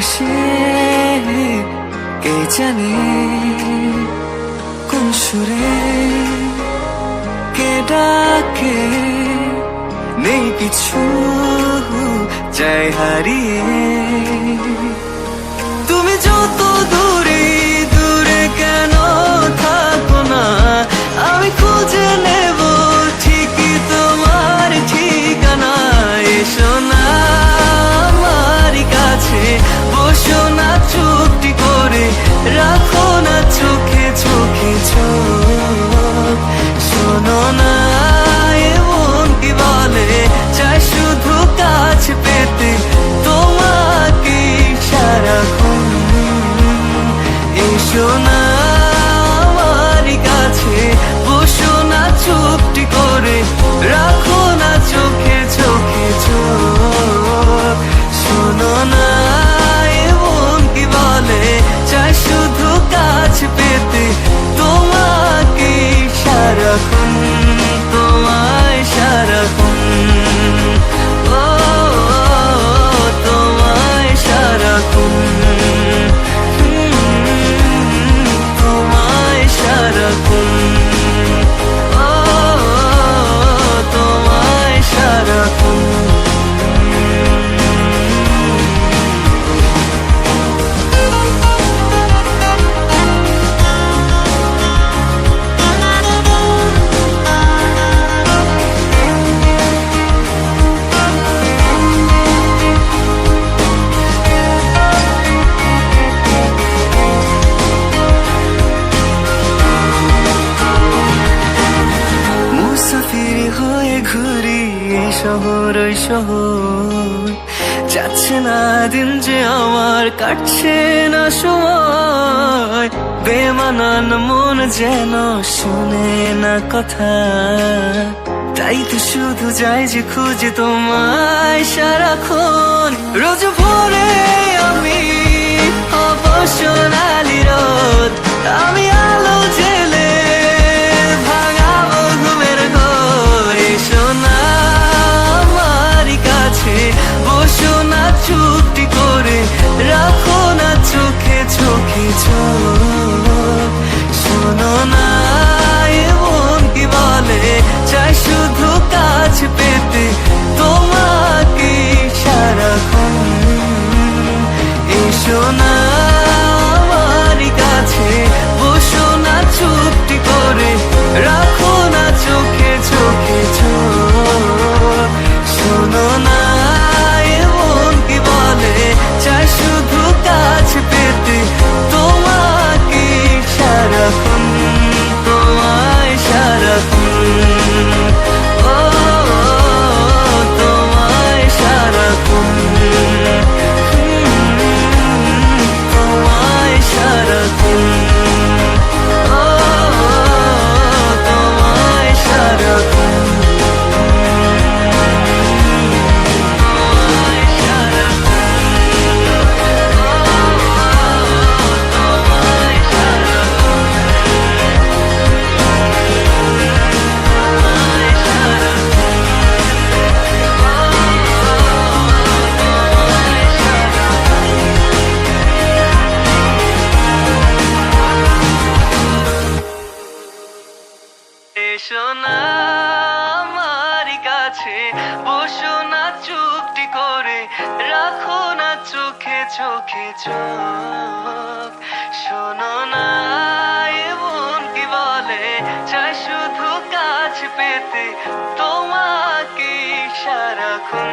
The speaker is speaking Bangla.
আকাশে কে জানে কোন সুরে কে ডাকে, নেই কিছু চাই হারিয়ে। তুমি যত দূরে দূরে কেন থাকো না, আমি খুঁজে নেব ঠিকই তোমার ঠিকানা। এসো না আমার কাছে, বসো না চুপটি করে, রাখো না চোখে চোখে চোখ। শোনো না এমন কি বলে, চাই শুধু কাছে পেতে তোমাকে সারাক্ষণ। এসো না আমার কাছে, বসো না চুপটি করে, রাখো না চোখে চোখে চোখ। শোনো না এমন কি বলে, চাই শুধু কাছে পেতে তোমাকে সারাক্ষণ, তোমায় সারাক্ষণ। ও তোমায় সারাক্ষণ, তোমায় সারাক্ষণ। ও তোমায় সারাক্ষণ। মুসাফির হয়ে ঘুরি এই শহর ওই শহর, যাচ্ছে না দিন যে আমার, কাটছে না সময়। বেমানান মন যেন শুনে না কথা, তাই তো শুধু যাই যে খুঁজে তোমায় সারাক্ষণ। রোজ ভোরে আমি অবসনালি রোদ, আমি আলো জেলে ভাঙাবো ঘুমের ঘোর। এসো না আমার কাছে, বসো না চুপটি করে, রাখো না চোখে চোখে চোখ। শোনো না এমন কি বলে, চাই শুধু কাছে পেতে তোমাকে সারাক্ষণ। এসো না আমার কাছে, বসো না চুপটি করে, রাখো না চোখে চোখে চোখ। শোনো না এমন কি বলে, চাই শুধু কাছে পেতে তোমাকে সারাক্ষণ, তোমায় সারাক্ষণ। ও তোমায় সারাক্ষণ, তোমায় সারাক্ষণ। ও তোমায় সারাক্ষণ, তোমায় এসো না আমার কাছে, বসো না চুপটি করে, রাখো না চোখে চোখে চোখ। শোনো না এমন কি বলে, চাই শুধু কাছে পেতে তোমাকে সারাক্ষণ।